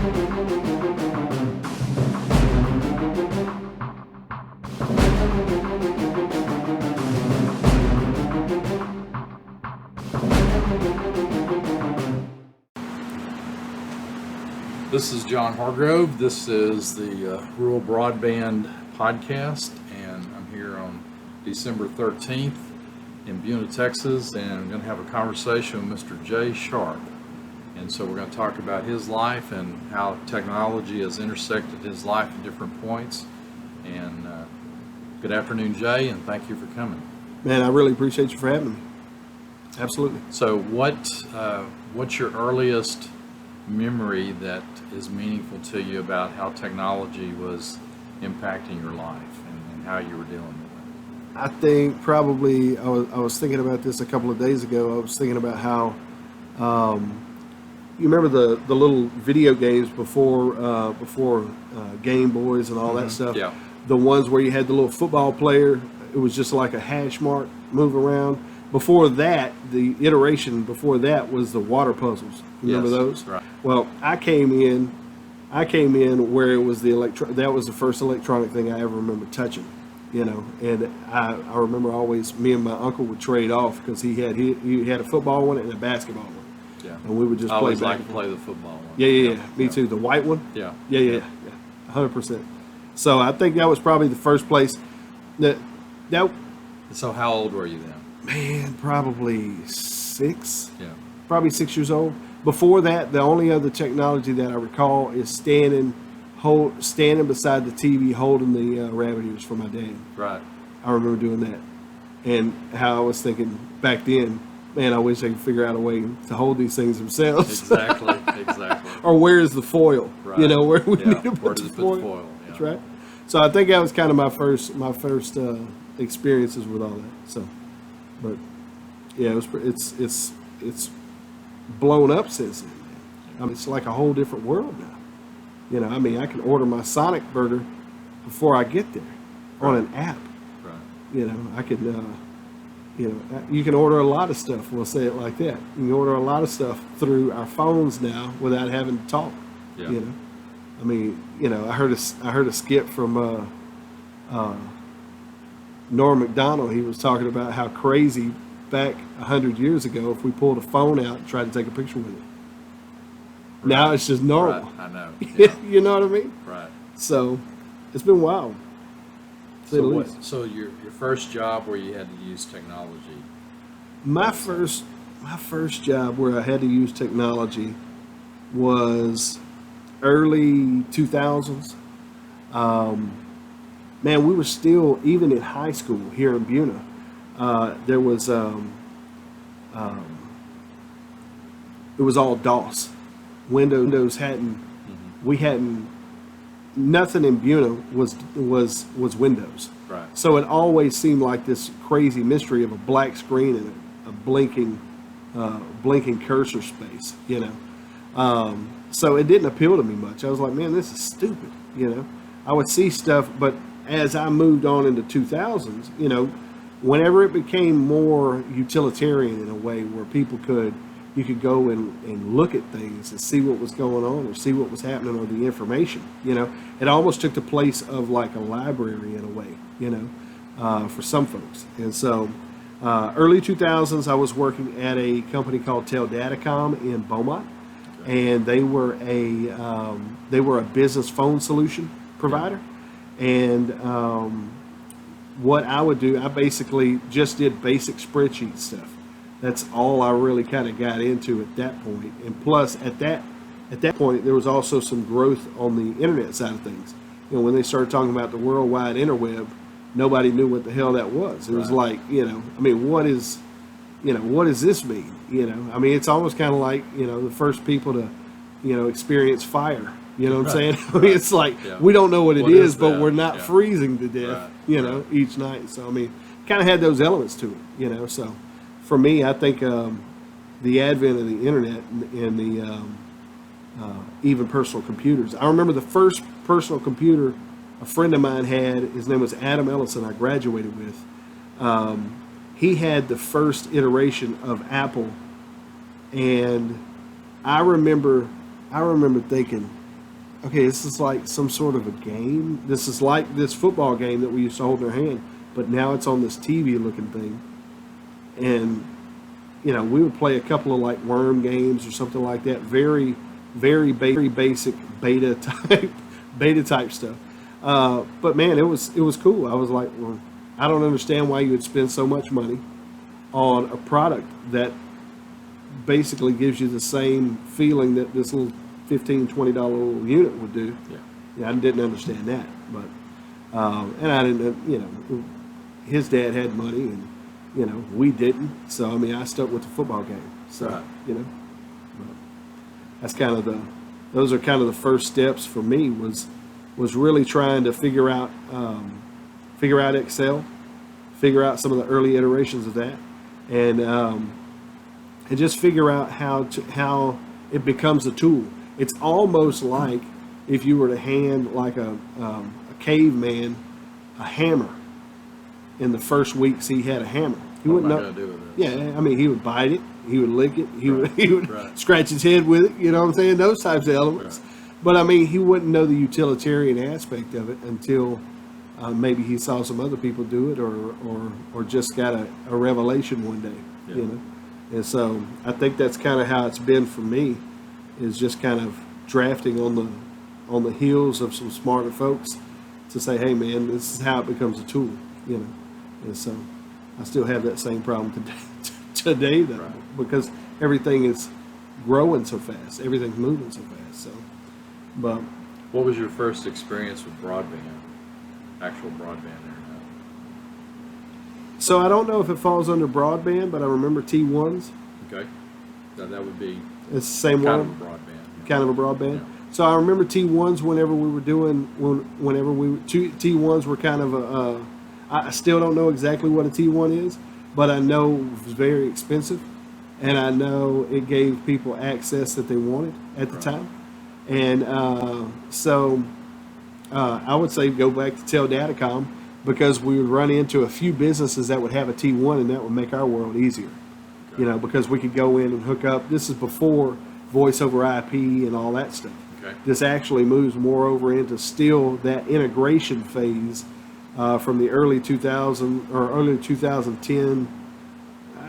This is John Hargrove. This is the Rural Broadband Podcast, and I'm here on December 13th in Buna, Texas, and I'm going to have a conversation with Mr. Jay Sharp. And so we're going to talk about his life and how technology has intersected his life at different points. And good afternoon, Jay, and thank you for coming. Man, I really appreciate you for having me. Absolutely. So what's your earliest memory that is meaningful to you about how technology was impacting your life and how you were dealing with it? I think probably I was thinking about this a couple of days ago. I was thinking about how you remember the little video games before Game Boys and all that stuff. Yeah. The ones where you had the little football player. It was just like a hash mark move around. Before that, the iteration before that was the water puzzles. Remember those? Right. Well, I came in where it was that was the first electronic thing I ever remember touching, and I remember always me and my uncle would trade off because he had a football one and a basketball one. Yeah. And we would just I play always back like to and play the football one. Yeah. Me too. The white one? Yeah. Yeah. 100%. So I think that was probably the first place that So how old were you then? man, probably 6. Yeah. Probably 6 years old. Before that, the only other technology that I recall is standing beside the TV holding the rabbit ears for my dad. Right. I remember doing that. And how I was thinking back then, man, I wish I could figure out a way to hold these things themselves. Exactly. Or where is the foil? Right. Where we need to Where put does the it put foil. the foil? Yeah. That's right. So I think that was kind of my first experiences with all that. So, but yeah, it's blown up since then. I mean, it's like a whole different world now. I mean, I can order my Sonic burger before I get there on an app. Right. I could, you can order a lot of stuff. We'll say it like that. You can order a lot of stuff through our phones now without having to talk. Yeah. I mean, I heard a skit from Norm Macdonald. He was talking about how crazy back 100 years ago if we pulled a phone out and tried to take a picture with it. Right. Now it's just normal. Right. I know. Yeah. You know what I mean? Right. So it's been wild. So your first job where you had to use technology? My first job where I had to use technology was early 2000s. Man, we were still, even in high school here in Buna, there was it was all DOS. Windows hadn't, we hadn't, nothing in Buna was Windows. Right. So it always seemed like this crazy mystery of a black screen and a blinking cursor space, So it didn't appeal to me much. I was like, man, this is stupid, I would see stuff, but as I moved on into 2000s, whenever it became more utilitarian in a way where you could go and look at things and see what was going on or see what was happening or the information, it almost took the place of like a library in a way, for some folks. And so early 2000s, I was working at a company called Datacom in Beaumont, and they were a business phone solution provider. And what I would do, I basically just did basic spreadsheet stuff. That's all I really kind of got into at that point. And plus, at that point, there was also some growth on the internet side of things. When they started talking about the worldwide interweb, nobody knew what the hell that was. It was like, I mean, what does this mean? I mean, it's almost kind of like, the first people to, experience fire. You know what I'm saying? I mean, it's like, we don't know what it is, but we're not freezing to death, each night. So, I mean, kind of had those elements to it, So, for me, I think the advent of the internet and the even personal computers. I remember the first personal computer a friend of mine had. His name was Adam Ellison. I graduated with. He had the first iteration of Apple, and I remember thinking, okay, this is like some sort of a game. This is like this football game that we used to hold in our hand, but now it's on this TV looking thing. And, we would play a couple of like worm games or something like that. Very, very basic beta type stuff. But man, it was cool. I was like, well, I don't understand why you would spend so much money on a product that basically gives you the same feeling that this little $15, $20 little unit would do. Yeah, I didn't understand that, but and I didn't. His dad had money, and we didn't. So I mean, I stuck with the football game. So Right. but that's kind of those are kind of the first steps for me was really trying to figure out Excel, figure out some of the early iterations of that, and just figure out how it becomes a tool. It's almost like if you were to hand like a caveman a hammer. In the first weeks he had a hammer, he What wouldn't am I know. going to do with this? Yeah, I mean, he would bite it, he would lick it, he would Right. scratch his head with it. You know what I'm saying? Those types of elements. Right. But I mean, he wouldn't know the utilitarian aspect of it until maybe he saw some other people do it, or just got a revelation one day. Yeah. And so I think that's kind of how it's been for me, is just kind of drafting on the heels of some smarter folks to say, hey man, this is how it becomes a tool. And so I still have that same problem today though, Right. because everything is growing so fast, everything's moving so fast. So, but What was your first experience with broadband, actual broadband internet? so I don't know if it falls under broadband, but I remember T1s. Okay, that would be It's the same kind one, of a broadband. kind of a broadband. Yeah. So I remember T1s whenever we were doing T1s were kind of I still don't know exactly what a T1 is, but I know it was very expensive, and I know it gave people access that they wanted at the Right. time. And so I would say go back to Tel Datacom, because we would run into a few businesses that would have a T1, and that would make our world easier. Okay. Because we could go in and hook up. This is before voice over IP and all that stuff. Okay. This actually moves more over into still that integration phase from the early 2000 or early 2010.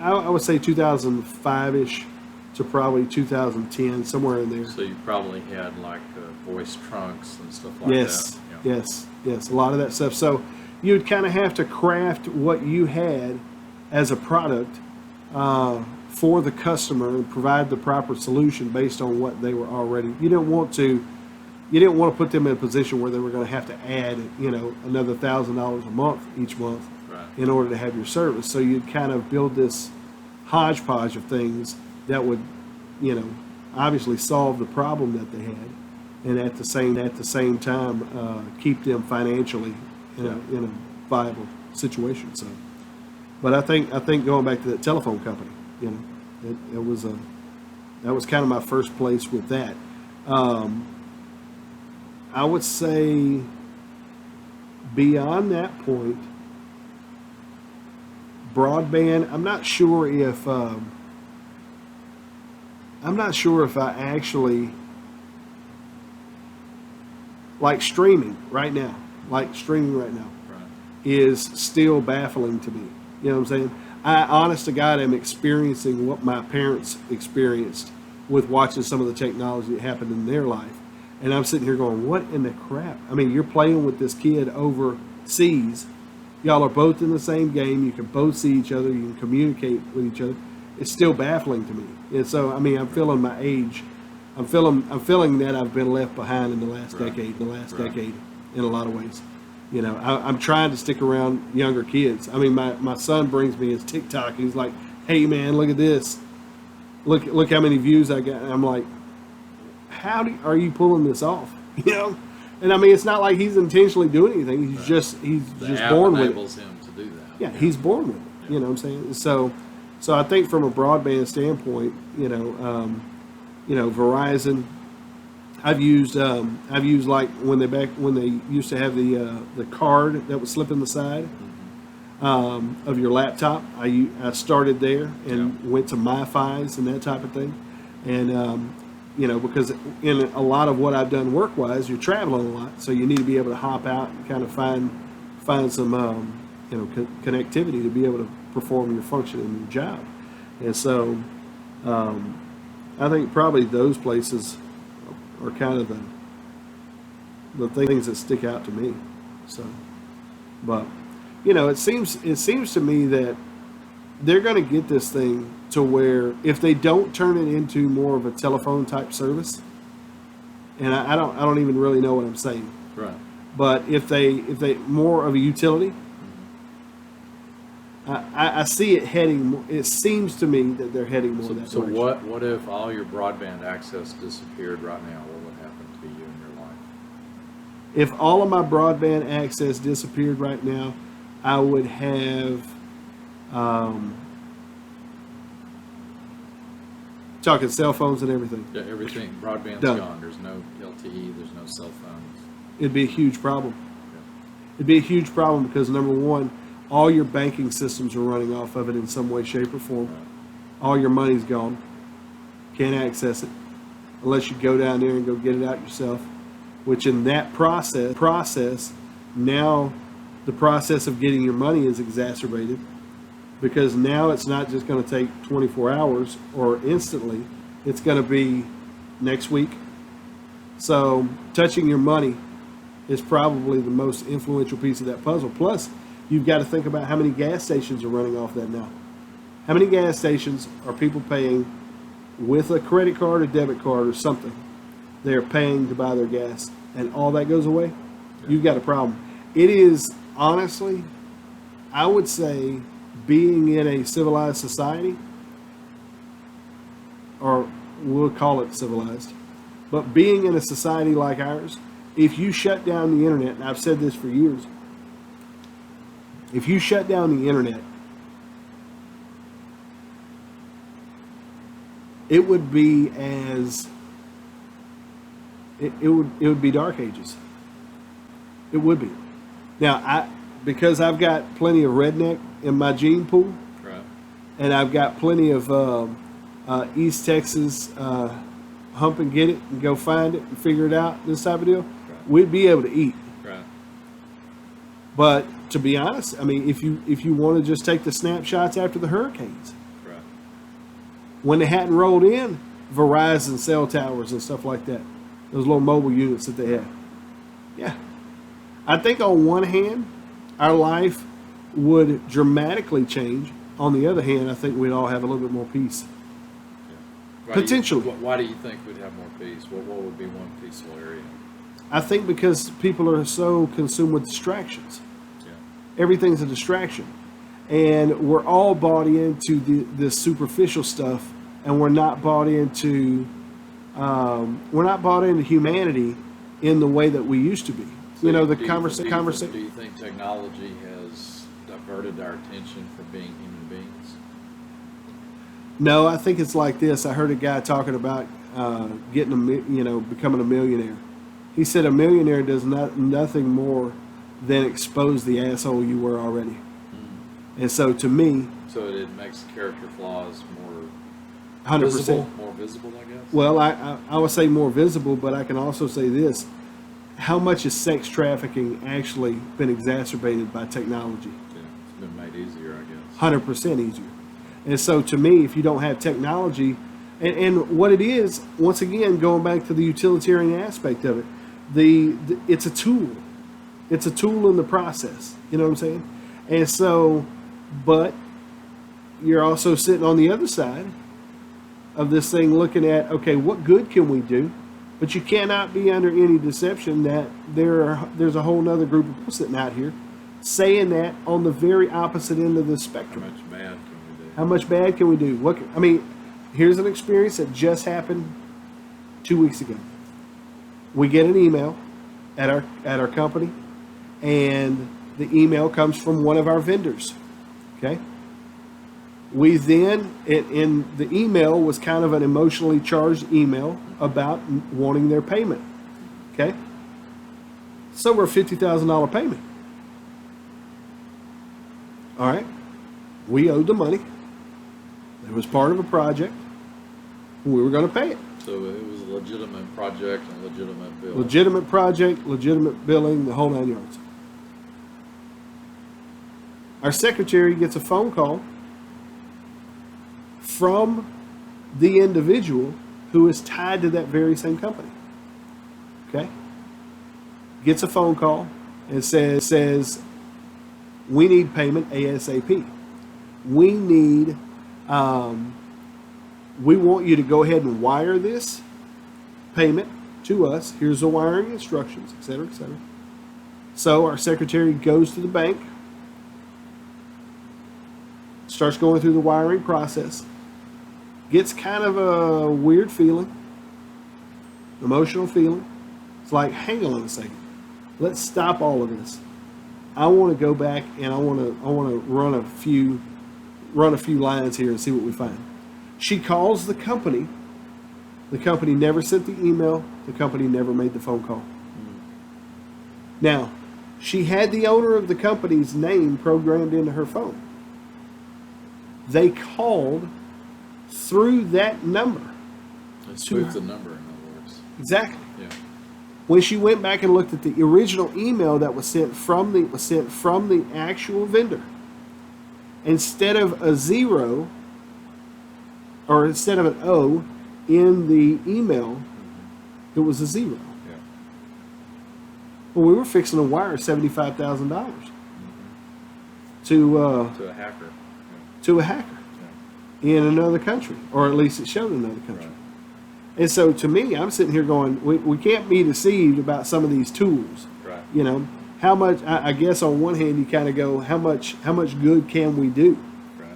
I would say 2005-ish to probably 2010, somewhere in there. So you probably had like voice trunks and stuff like Yes, that. Yeah. yes, a lot of that stuff. So you'd kind of have to craft what you had as a product for the customer and provide the proper solution based on what they were already. You didn't want to put them in a position where they were going to have to add, another $1,000 a month each month Right. in order to have your service. So you'd kind of build this hodgepodge of things that would, obviously solve the problem that they had, and at the same time keep them financially in a viable situation. So, but I think going back to that telephone company, it was that was kind of my first place with that. I would say beyond that point, broadband. I'm not sure if I actually like streaming right now. Right. Is still baffling to me. You know what I'm saying? I, honest to God, am experiencing what my parents experienced with watching some of the technology that happened in their life. And I'm sitting here going, what in the crap? I mean, you're playing with this kid overseas. Y'all are both in the same game. You can both see each other. You can communicate with each other. It's still baffling to me. And so, I mean, I'm feeling my age. I'm feeling that I've been left behind in the last decade. Decade, in a lot of ways. I'm trying to stick around younger kids. I mean, my son brings me his TikTok. He's like, "Hey, man, look at this. Look how many views I got." And I'm like, are you pulling this off? And I mean, it's not like he's intentionally doing anything. He's just The born app with it. enables him to do that. Yeah, he's born with it. Yeah. You know what I'm saying? So I think from a broadband standpoint, Verizon. I've used like when they used to have the card that would slip in the side of your laptop. I started there and went to MiFi's and that type of thing, and because in a lot of what I've done work-wise, you're traveling a lot, so you need to be able to hop out and kind of find some connectivity to be able to perform your function in your job. And so I think probably those places are kind of the things that stick out to me. So, but it seems to me that they're going to get this thing to where if they don't turn it into more of a telephone type service, and I don't even really know what I'm saying, Right. but if they more of a utility, I see it heading. It seems to me that they're heading more that So direction. what if all your broadband access disappeared right now? What would happen to you in your life? If all of my broadband access disappeared right now, I would have. Talking cell phones and everything. Yeah, everything, broadband's Done. gone. There's no LTE, there's no cell phones. It'd be a huge problem. Yeah. It'd be a huge problem because number one, all your banking systems are running off of it in some way, shape, or form. Right. All your money's gone. Can't access it unless you go down there and go get it out yourself. Which in that process, now the process of getting your money is exacerbated. Because now it's not just going to take 24 hours or instantly, it's going to be next week. So touching your money is probably the most influential piece of that puzzle. Plus, you've got to think about how many gas stations are running off that now. How many gas stations are people paying with a credit card or debit card or something? They're paying to buy their gas, and all that goes away. Yeah. You've got a problem. It is, honestly, I would say, being in a civilized society, or we'll call it civilized, but being in a society like ours, if you shut down the internet, and I've said this for years, if you shut down the internet, it would be it would be dark ages. It would be. Now, because I've got plenty of redneck in my gene pool, Right. and I've got plenty of East Texas hump and get it and go find it and figure it out, this type of deal, Right. we'd be able to eat. Right. But to be honest, I mean, if you want to just take the snapshots after the hurricanes, Right. when they hadn't rolled in Verizon cell towers and stuff like that, those little mobile units that they had. Yeah. I think on one hand, our life would dramatically change. On the other hand, I think we'd all have a little bit more peace. Yeah. Potentially. Why do you think we'd have more peace? What would be one peaceful area? I think because people are so consumed with distractions. Yeah. Everything's a distraction. And we're all bought into the superficial stuff, and we're not bought into humanity in the way that we used to be. So the do conversation. Do you think technology has diverted our attention from being human beings? No, I think it's like this. I heard a guy talking about becoming a millionaire. He said a millionaire does nothing more than expose the asshole you were already. Mm. And so to me, So it makes character flaws more 100%. visible, more visible, I guess. Well, I would say more visible, but I can also say this. How much has sex trafficking actually been exacerbated by technology? Yeah, it's been made easier, I guess. 100% easier. And so to me, if you don't have technology, and what it is, once again, going back to the utilitarian aspect of it, it's a tool. It's a tool in the process. You know what I'm saying? And so, but you're also sitting on the other side of this thing looking at, okay, what good can we do? But you cannot be under any deception that there's a whole other group of people sitting out here saying that on the very opposite end of the How spectrum. much bad can we do? How much bad can we do? Here's an experience that just happened 2 weeks ago. We get an email at our company, and the email comes from one of our vendors. Okay. We then, in the email was kind of an emotionally charged email about wanting their payment. Okay. It's over a $50,000 payment. All right. We owed the money. It was part of a project. We were going to pay it. So it was a legitimate project and legitimate bill. Legitimate project, legitimate billing, the whole 9 yards. Our secretary gets a phone call from the individual who is tied to that very same company. Okay? Gets a phone call and says we need payment ASAP. We need, we want you to go ahead and wire this payment to us. Here's the wiring instructions, et cetera, et cetera. So our secretary goes to the bank, starts going through the wiring process, gets kind of a weird feeling, emotional feeling. It's like, hang on a second. Let's stop all of this. I want to go back and I want to run a few lines here and see what we find. She calls the company. The company never sent the email. The company never made the phone call. Now, she had the owner of the company's name programmed into her phone. They called through that number. They spoofed the number, in other words. Exactly. Yeah. When she went back and looked at the original email that was sent from the actual vendor, instead of a 0 or instead of an O in the email, it was a 0. Yeah. Well, we were fixing to wire $75,000 to To a hacker. to a hacker Yeah. in another country, or at least it showed another country. Right. And so to me, I'm sitting here going, we can't be deceived about some of these tools. Right. You know, how much, I guess on one hand, you kind of go, how much good can we do? Right.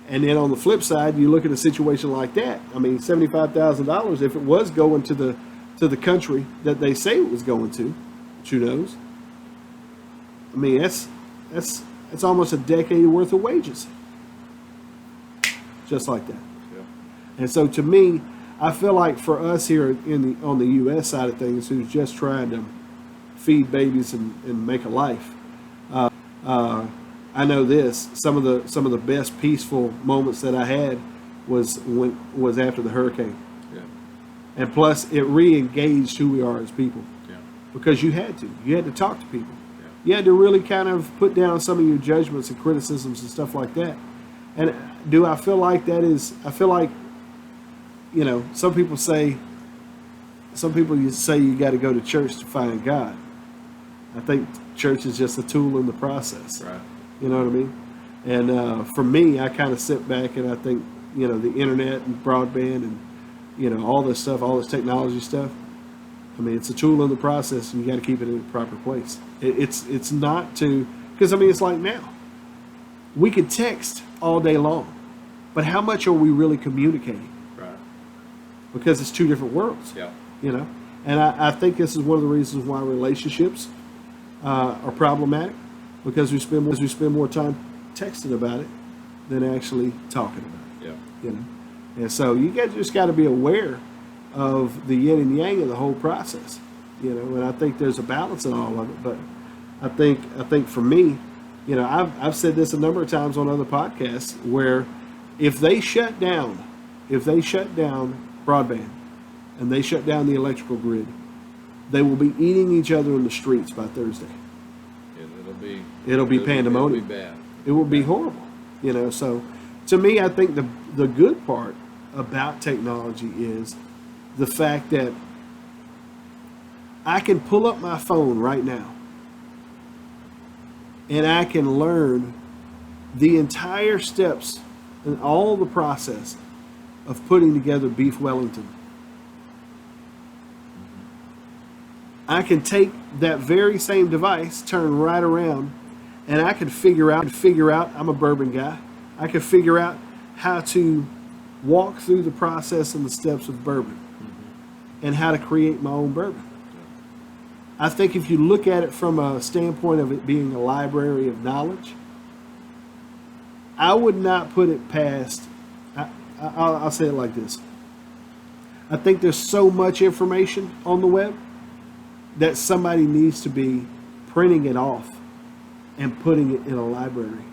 And then on the flip side, you look at a situation like that. I mean, $75,000, if it was going to the country that they say it was going to, which who knows? I mean, that's almost a decade worth of wages. Just like that. Yeah. And so to me, I feel like for us here on the U.S. side of things, who's just trying to feed babies and make a life, I know this. Some of the best peaceful moments that I had was after the hurricane, Yeah. and plus it re-engaged who we are as people, Yeah. because you had to talk to people. Yeah. You had to really kind of put down some of your judgments and criticisms and stuff like that. And do I feel like that is? I feel like, you know, some people say you got to go to church to find God. I think church is just a tool in the process. Right. You know what I mean? And for me, I kind of sit back and I think, you know, the internet and broadband and, you know, all this stuff, all this technology stuff. I mean, it's a tool in the process, and you got to keep it in the proper place. It's not to, because I mean, it's like now, we could text all day long, but how much are we really communicating? Right. Because it's two different worlds. Yeah. You know, and I think this is one of the reasons why relationships are problematic, because we spend more time texting about it than actually talking about it. Yeah. You know, and so you just got to be aware of the yin and yang of the whole process. You know, and I think there's a balance in all of it. But I think for me, you know, I've said this a number of times on other podcasts, where if they shut down broadband and they shut down the electrical grid, they will be eating each other in the streets by Thursday. It'll be pandemonium. It'll be bad. It will be horrible. You know, so to me, I think the good part about technology is the fact that I can pull up my phone right now and I can learn the entire steps and all the process of putting together beef Wellington. I can take that very same device, turn right around, and I can figure out, I'm a bourbon guy, I can figure out how to walk through the process and the steps of bourbon and how to create my own bourbon. I think if you look at it from a standpoint of it being a library of knowledge, I would not put it past, I'll say it like this. I think there's so much information on the web that somebody needs to be printing it off and putting it in a library.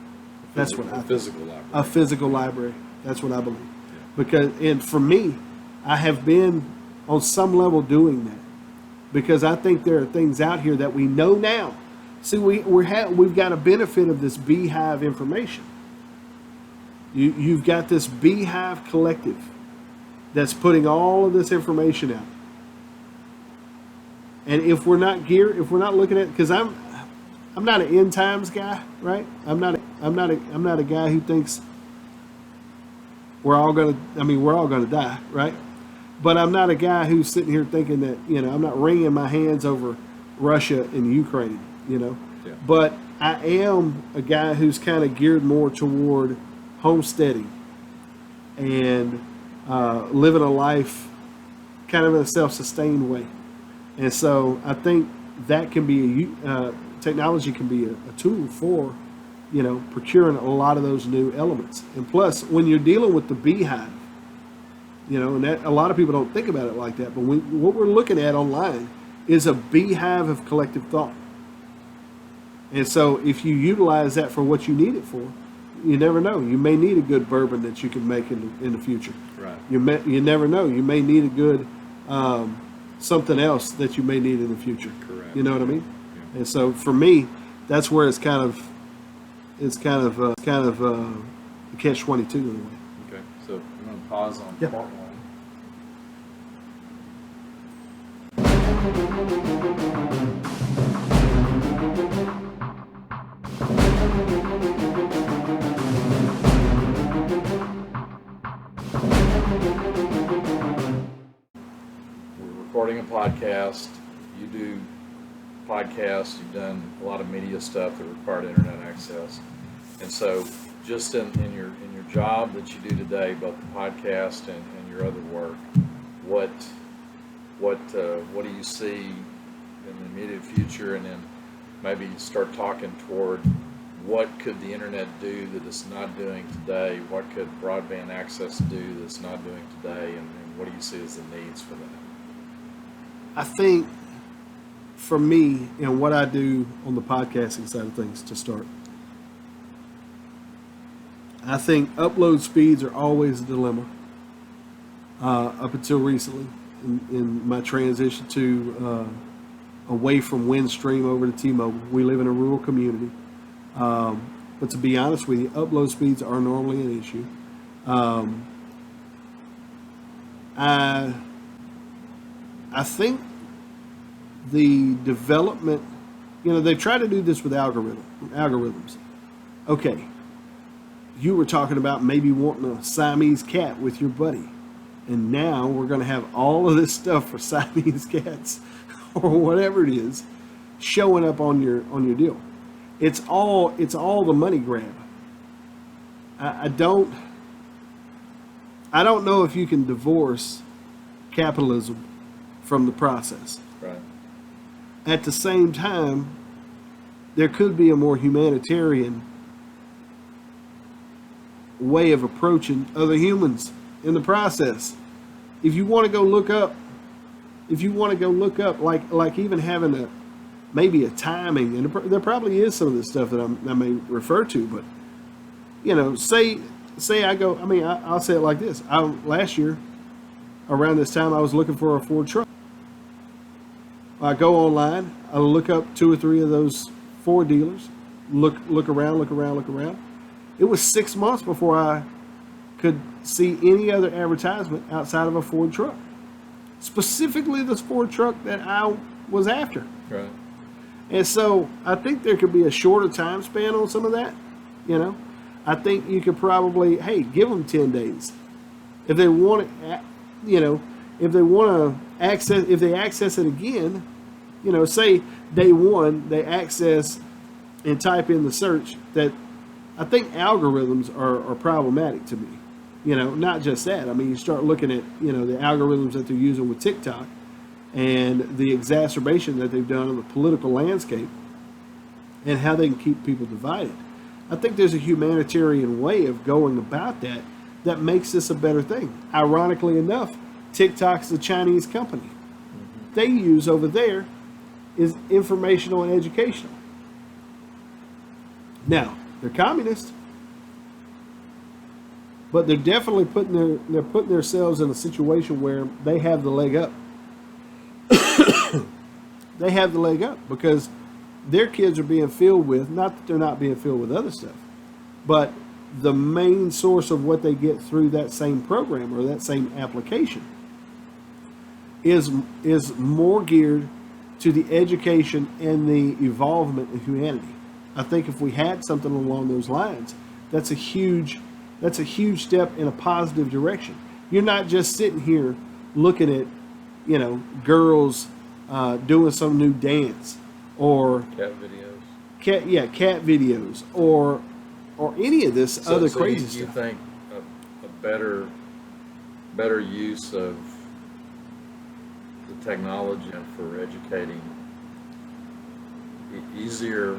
That's what I think. Physical library. A physical library. That's what I believe. Yeah. Because, and for me, I have been on some level doing that, because I think there are things out here that we know now. See, we've got a benefit of this beehive information. You've got this beehive collective that's putting all of this information out. And if we're not looking at, because I'm not an end times guy, right? I'm not a guy who thinks we're all gonna die, right? But I'm not a guy who's sitting here thinking that, I'm not wringing my hands over Russia and Ukraine, Yeah. But I am a guy who's kind of geared more toward homesteading and living a life kind of in a self-sustained way. And so I think that can be technology can be a tool for, procuring a lot of those new elements. And plus, when you're dealing with the beehive, and that a lot of people don't think about it like that, but what we're looking at online is a beehive of collective thought. And so if you utilize that for what you need it for, you never know. You may need a good bourbon that you can make in the future. Right. You never know. You may need a good something else that you may need in the future. Correct. You know what I mean? Yeah. And so for me, that's where it's kind of a catch-22 in a way. Okay. So I'm going to pause on Yeah. part one. We're recording a podcast. You do podcasts. You've done a lot of media stuff that required internet access, and so just in your job that you do today, both the podcast and your other work, what do you see in the immediate future, and then maybe start talking toward what could the internet do that it's not doing today? What could broadband access do that's not doing today, and what do you see as the needs for that? I think for me and what I do on the podcasting side of things to start, I think upload speeds are always a dilemma. Up until recently, in my transition to away from Windstream over to T-Mobile, we live in a rural community. But to be honest with you, upload speeds are normally an issue. I think the development, they try to do this with algorithms. Okay, you were talking about maybe wanting a Siamese cat with your buddy, and now we're going to have all of this stuff for Siamese cats or whatever it is showing up on your deal. It's all the money grab. I don't know if you can divorce capitalism from the process. Right. At the same time, there could be a more humanitarian way of approaching other humans in the process. If you want to go look up, like even having maybe a timing, and there probably is some of this stuff that I may refer to, but say I go, I'll say it like this. Last year, around this time, I was looking for a Ford truck. I go online, I look up 2 or 3 of those Ford dealers, look around. It was 6 months before I could see any other advertisement outside of a Ford truck. Specifically this Ford truck that I was after. Right. And so I think there could be a shorter time span on some of that. I think you could probably, give them 10 days. If they want to, if they access it again, say day one, they access and type in the search, that I think algorithms are problematic to me. Not just that. You start looking at, the algorithms that they're using with TikTok and the exacerbation that they've done on the political landscape and how they can keep people divided. I think there's a humanitarian way of going about that makes this a better thing. Ironically enough, TikTok's a Chinese company. They use over there is informational and educational. Now, they're communist. but they're definitely putting themselves in a situation where they have the leg up. They have the leg up because their kids are being filled with, not that they're not being filled with other stuff, but the main source of what they get through that same program or that same application is more geared to the education and the evolvement of humanity. I think if we had something along those lines, that's a huge step in a positive direction. You're not just sitting here looking at, girls doing some new dance or Cat videos. cat videos or any of this other crazy stuff. You stuff. think a better use of the technology for educating, easier,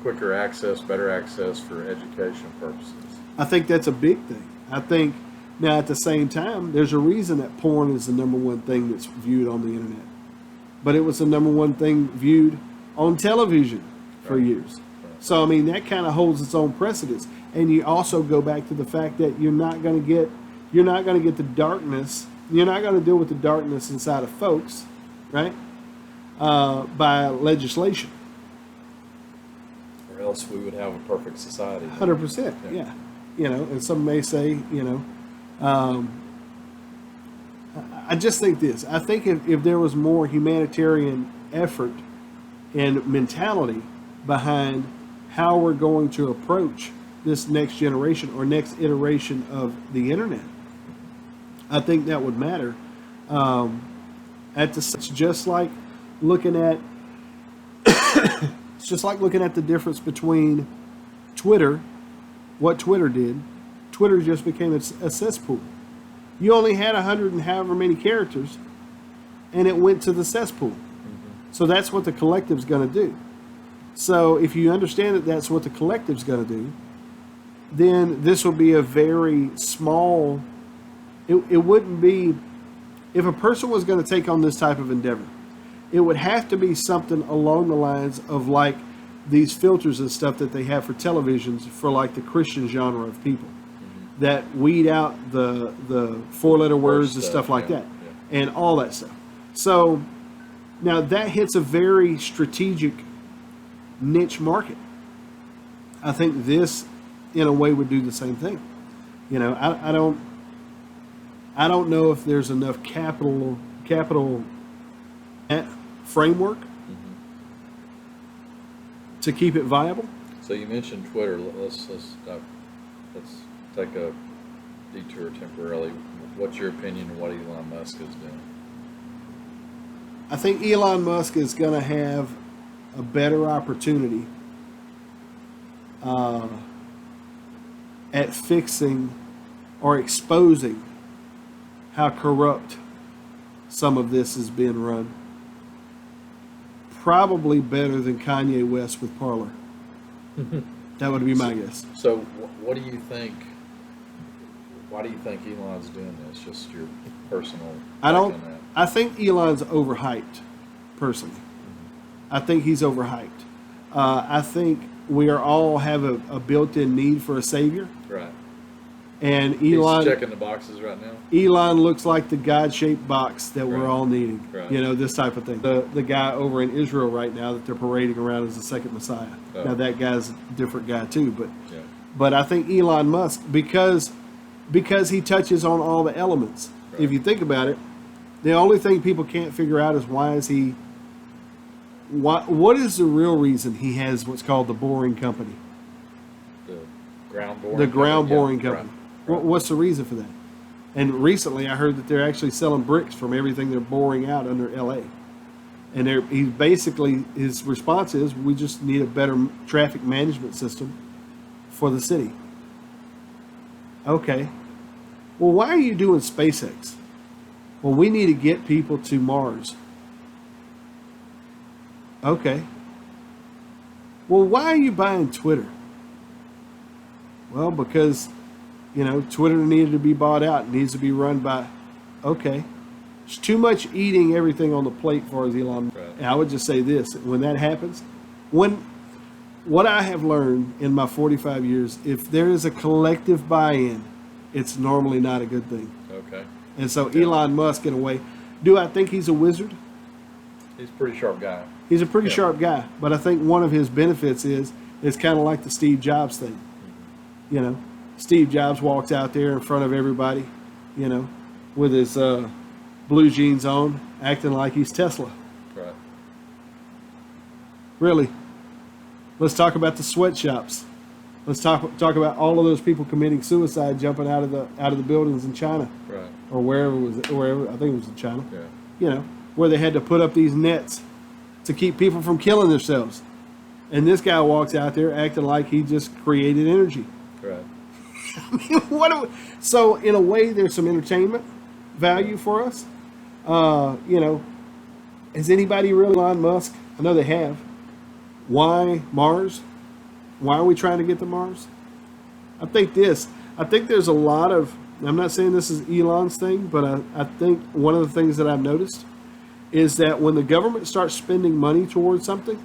quicker access, better access for education purposes? I think that's a big thing. I think now at the same time, there's a reason that porn is the number one thing that's viewed on the internet. But it was the number one thing viewed on television for years. So, I mean, that kind of holds its own precedence. And you also go back to the fact that you're not going to get the darkness. You're not going to deal with the darkness inside of folks, right? By legislation. Or else we would have a perfect society. 100%, yeah. And some may say, I just think this. I think if there was more humanitarian effort and mentality behind how we're going to approach this next generation or next iteration of the internet, I think that would matter. It's just like looking at the difference between Twitter, what Twitter did. Twitter just became a cesspool. You only had 100 and however many characters, and it went to the cesspool. Mm-hmm. So that's what the collective's going to do. So if you understand that that's what the collective's going to do, then this will be a very small. It wouldn't be, if a person was going to take on this type of endeavor, it would have to be something along the lines of like these filters and stuff that they have for televisions for like the Christian genre of people. That weed out the 4-letter words and stuff like that, and all that stuff. So now that hits a very strategic niche market. I think this, in a way, would do the same thing. I don't know if there's enough capital framework to keep it viable. So you mentioned Twitter. Let's take a detour temporarily. What's your opinion of what Elon Musk is doing? I think Elon Musk is going to have a better opportunity at fixing or exposing how corrupt some of this has been run. Probably better than Kanye West with Parler. That would be my guess. So what do you think? Why do you think Elon's doing this? Just your personal take on that? I think Elon's overhyped, personally. I think he's overhyped. I think we all have a built-in need for a savior. Right. And Elon, he's checking the boxes right now. Elon looks like the God-shaped box that we're all needing. Right. This type of thing. The guy over in Israel right now that they're parading around as the second Messiah. Oh. Now that guy's a different guy too, but I think Elon Musk, because he touches on all the elements. Right. If you think about it, the only thing people can't figure out is what is the real reason he has what's called the boring company? The ground boring. The ground boring company. Right. What's the reason for that? And recently, I heard that they're actually selling bricks from everything they're boring out under LA. And his response is, we just need a better traffic management system for the city. Okay. Well, why are you doing SpaceX? Well, we need to get people to Mars. Okay. Well, why are you buying Twitter? Well, because, Twitter needed to be bought out. It needs to be run by, okay. It's too much eating everything on the plate for Elon. Right. And I would just say this, when that happens, when what I have learned in my 45 years, if there is a collective buy-in, it's normally not a good thing. Okay. And so Elon Musk, in a way, do I think he's a wizard? He's a pretty sharp guy. He's a pretty Yeah. sharp guy, but I think one of his benefits is it's kind of like the Steve Jobs thing. You know, Steve Jobs walks out there in front of everybody, you know, with his blue jeans on, acting like he's Tesla. Right. Really. Let's talk about the sweatshops. Let's talk about all of those people committing suicide, jumping out of the buildings in China Right. or wherever I think it was in China. Yeah. You know, where they had to put up these nets to keep people from killing themselves. And this guy walks out there acting like he just created energy. Right. So in a way, there's some entertainment value for us. You know, has anybody really Elon Musk? I know they have. Why Mars? Why are we trying to get to Mars? I think there's a lot of, I'm not saying this is Elon's thing, but I think one of the things that I've noticed is that when the government starts spending money towards something,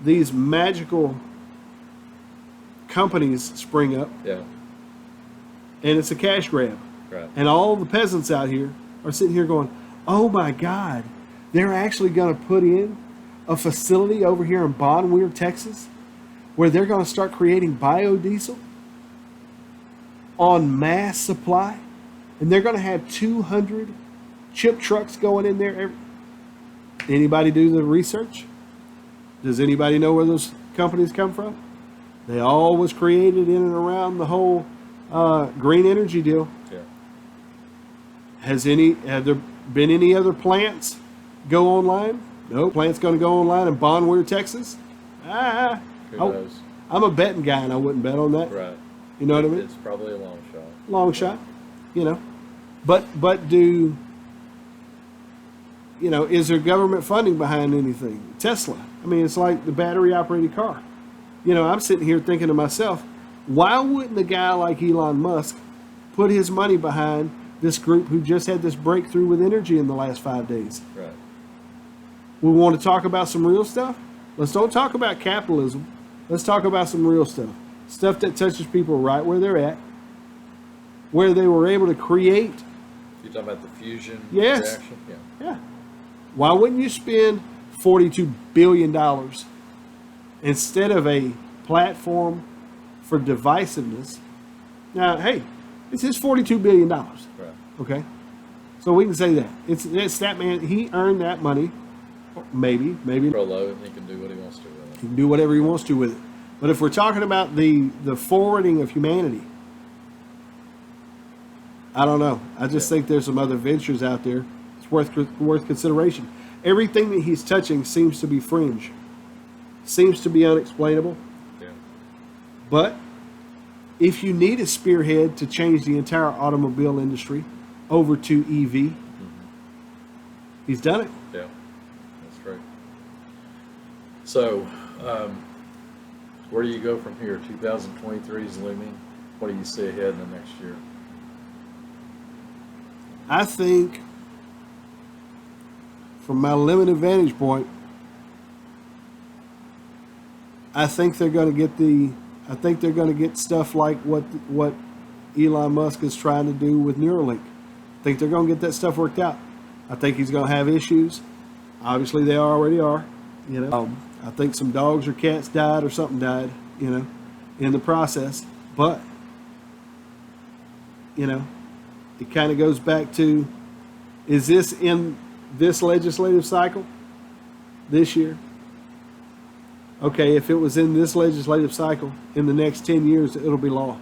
these magical companies spring up, Yeah. and it's a cash grab. Right. And all the peasants out here are sitting here going, oh my God, they're actually going to put in a facility over here in Bonwire, Texas, where they're going to start creating biodiesel on mass supply. And they're going to have 200 chip trucks going in there. Anybody do the research? Does anybody know where those companies come from? They all was created in and around the whole green energy deal. Yeah. Have there been any other plants go online? No, plants going to go online in Bonwire, Texas. Who knows? I'm a betting guy, and I wouldn't bet on that. Right. You know what I mean? It's probably a long shot. Long shot, you know. But do, you know, is there government funding behind anything? Tesla. I mean, it's like the battery operated car. You know, I'm sitting here thinking to myself, why wouldn't a guy like Elon Musk put his money behind this group who just had this breakthrough with energy in the last 5 days? Right. We want to talk about some real stuff? Let's don't talk about capitalism. Let's talk about some real stuff. Stuff that touches people right where they're at, where they were able to create. You're talking about the fusion Yes. reaction? Yeah. Yeah. Why wouldn't you spend $42 billion instead of a platform for divisiveness? Now, hey, it's his $42 billion. Right. Okay? So we can say that. It's that man. He earned that money. Maybe. Low, and he can do what he wants to with it. He can do whatever he wants to with it. But if we're talking about the forwarding of humanity, I don't know. I just think there's some other ventures out there. It's worth consideration. Everything that he's touching seems to be fringe, seems to be unexplainable. Yeah. But if you need a spearhead to change the entire automobile industry over to EV, he's done it. Yeah. That's great. So, where do you go from here? 2023 is looming. What do you see ahead in the next year? I think, from my limited vantage point, I think they're going to get stuff like what Elon Musk is trying to do with Neuralink. I think they're going to get that stuff worked out. I think he's going to have issues. Obviously, they already are. You know, I think some dogs or cats died or something died. You know, in the process. But you know, it kind of goes back to: is this in this legislative cycle this year? Okay, if it was in this legislative cycle, in the next 10 years, it'll be law.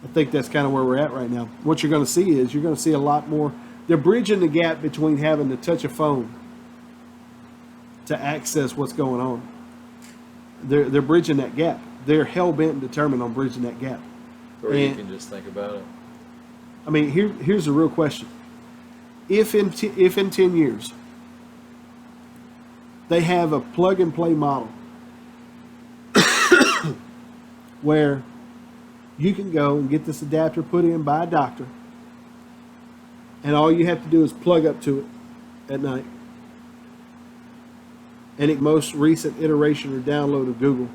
I think that's kind of where we're at right now. What you're going to see is you're going to see a lot more. They're bridging the gap between having to touch a phone to access what's going on. They're bridging that gap. They're hell-bent and determined on bridging that gap. Or you can just think about it. I mean, here's the real question. If in 10 years they have a plug-and-play model where you can go and get this adapter put in by a doctor, and all you have to do is plug up to it at night, any most recent iteration or download of Google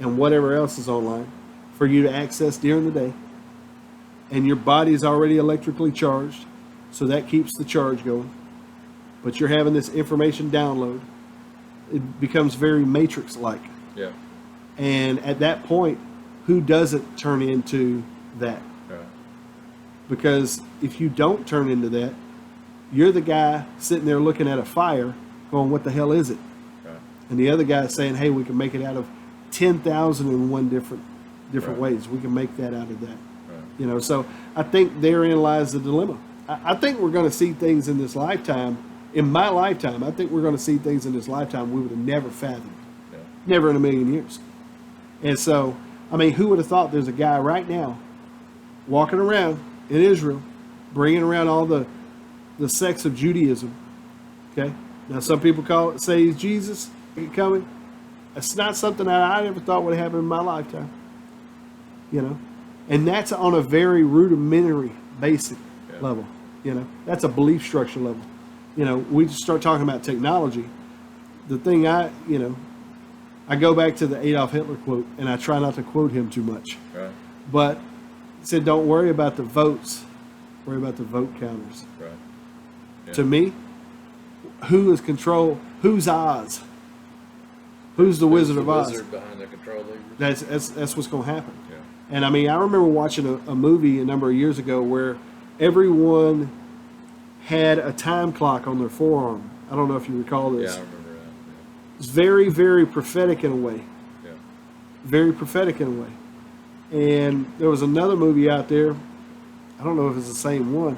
and whatever else is online for you to access during the day. And your body is already electrically charged, so that keeps the charge going. But you're having this information download. It becomes very Matrix-like. Yeah. And at that point, who doesn't turn into that? Right. Because if you don't turn into that, you're the guy sitting there looking at a fire going, what the hell is it? Right. And the other guy is saying, hey, we can make it out of 10,001 different Right. ways. We can make that out of that. Right. You know, so I think therein lies the dilemma. I think we're going to see things in this lifetime. In my lifetime, I think we're going to see things in this lifetime we would have never fathomed. Yeah. Never in a million years. And so, I mean, who would have thought there's a guy right now walking around in Israel, bringing around all the sects of Judaism. Okay? Now, some people say he's Jesus coming. It's not something that I ever thought would happen in my lifetime. You know? And that's on a very rudimentary, basic level. You know? That's a belief structure level. You know, we just start talking about technology. The thing I go back to the Adolf Hitler quote, and I try not to quote him too much. Right. But he said, don't worry about the votes. Worry about the vote counters. Right. Yeah. To me, whose Oz? Who's the Wizard of Oz? Wizard behind the control levers? That's what's going to happen. Yeah. And I mean, I remember watching a movie a number of years ago where everyone had a time clock on their forearm. I don't know if you recall this. Yeah, I remember that. It's very, very prophetic in a way. Yeah. Very prophetic in a way. And there was another movie out there, I don't know if it's the same one,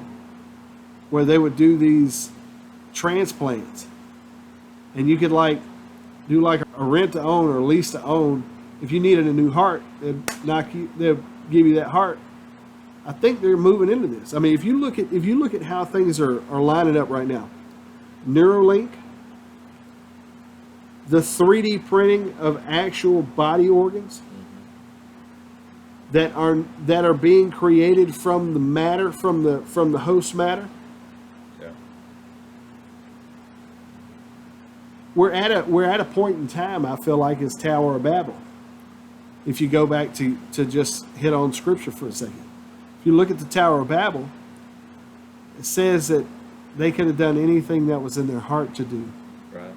where they would do these transplants. And you could do a rent to own or lease to own. If you needed a new heart, they'd give you that heart. I think they're moving into this. I mean, if you look at how things are lining up right now, Neuralink, the 3D printing of actual body organs that are being created from the matter, from the host matter. Yeah. We're at a point in time, I feel like, it's Tower of Babel. If you go back to just hit on scripture for a second. If you look at the Tower of Babel, it says that they could have done anything that was in their heart to do. Right.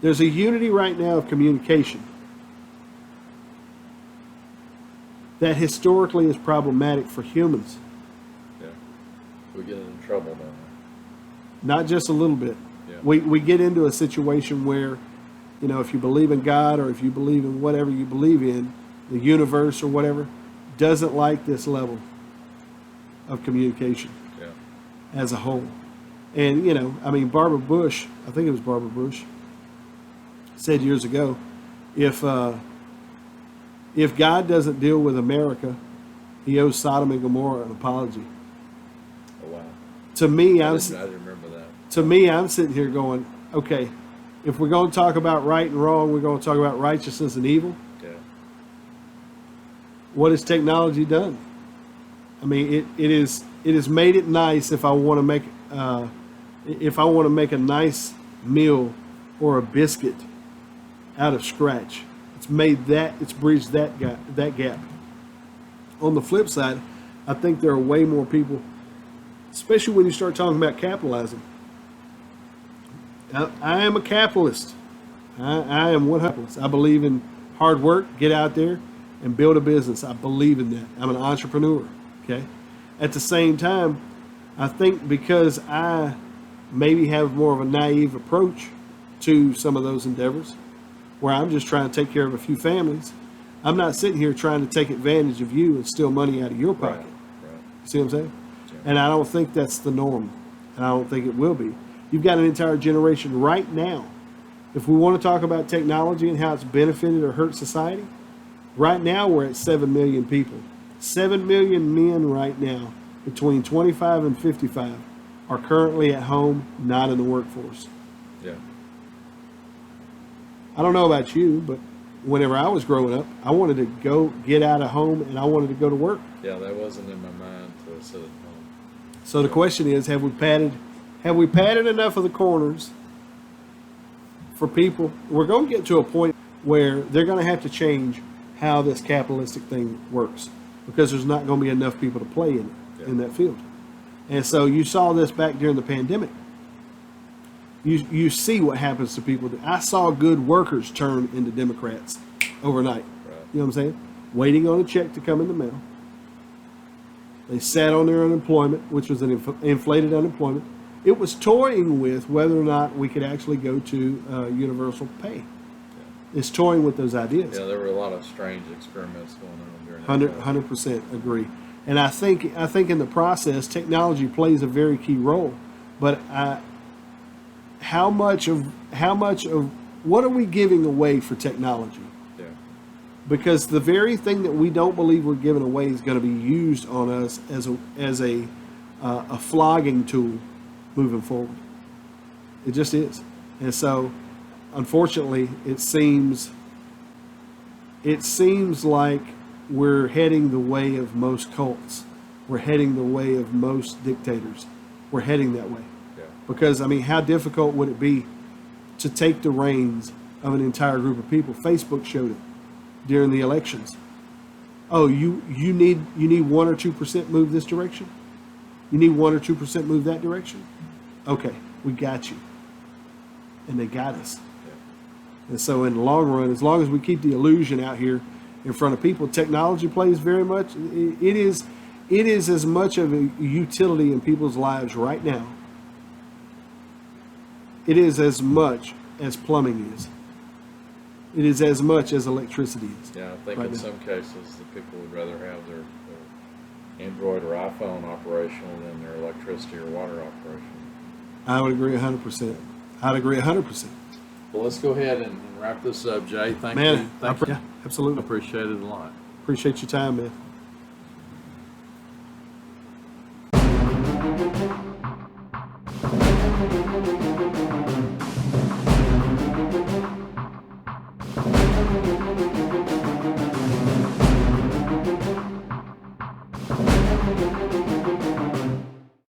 There's a unity right now of communication that historically is problematic for humans. Yeah. We get in trouble now. Not just a little bit. Yeah. We get into a situation where, if you believe in God or if you believe in whatever you believe in, the universe or whatever, doesn't like this level of communication as a whole. And, I think it was Barbara Bush, said years ago, if God doesn't deal with America, he owes Sodom and Gomorrah an apology. Oh, wow. To me, I didn't remember that. To me, I'm sitting here going, okay, if we're going to talk about right and wrong, we're going to talk about righteousness and evil. Yeah. What has technology done? I mean, it has made it nice if I want to make a nice meal or a biscuit out of scratch. It's bridged that gap. On the flip side, I think there are way more people, especially when you start talking about capitalizing. I am a capitalist. I am 100%. I believe in hard work, get out there and build a business. I believe in that. I'm an entrepreneur. Okay. At the same time, I think because I maybe have more of a naive approach to some of those endeavors, where I'm just trying to take care of a few families, I'm not sitting here trying to take advantage of you and steal money out of your pocket. Right. You see what I'm saying? Yeah. And I don't think that's the norm. And I don't think it will be. You've got an entire generation right now. If we want to talk about technology and how it's benefited or hurt society, right now we're at 7 million people. 7 million men right now between 25 and 55 are currently at home, not in the workforce. Yeah. I don't know about you, but whenever I was growing up, I wanted to go get out of home and I wanted to go to work. Yeah, that wasn't in my mind to sit at home. So the question is, have we padded enough of the corners for people. We're going to get to a point where they're going to have to change how this capitalistic thing works because there's not going to be enough people to play in it, in that field. And so you saw this back during the pandemic. You see what happens to people. I saw good workers turn into Democrats overnight. Right. You know what I'm saying? Waiting on a check to come in the mail. They sat on their unemployment, which was an inflated unemployment. It was toying with whether or not we could actually go to universal pay. It's toying with those ideas. Yeah, there were a lot of strange experiments going on during that time. 100% agree. And I think in the process, technology plays a very key role. But how much of what are we giving away for technology? Yeah. Because the very thing that we don't believe we're giving away is going to be used on us as a flogging tool moving forward. It just is. And so, unfortunately, it seems like we're heading the way of most cults. We're heading the way of most dictators. We're heading that way. Yeah. Because, I mean, how difficult would it be to take the reins of an entire group of people? Facebook showed it during the elections. Oh, you need 1 or 2% move this direction? You need 1 or 2% move that direction? Okay, we got you. And they got us. Yeah. And so in the long run, as long as we keep the illusion out here in front of people, technology plays very much, it is as much of a utility in people's lives right now. It is as much as plumbing is. It is as much as electricity is. Yeah, I think right in now. some cases the people would rather have their Android or iPhone operational than their electricity or water operational. I would agree 100%. I'd agree 100%. Well, let's go ahead and wrap this up, Jay. Thank you. Man, Thank you. yeah, absolutely. Appreciate it a lot. Appreciate your time, man.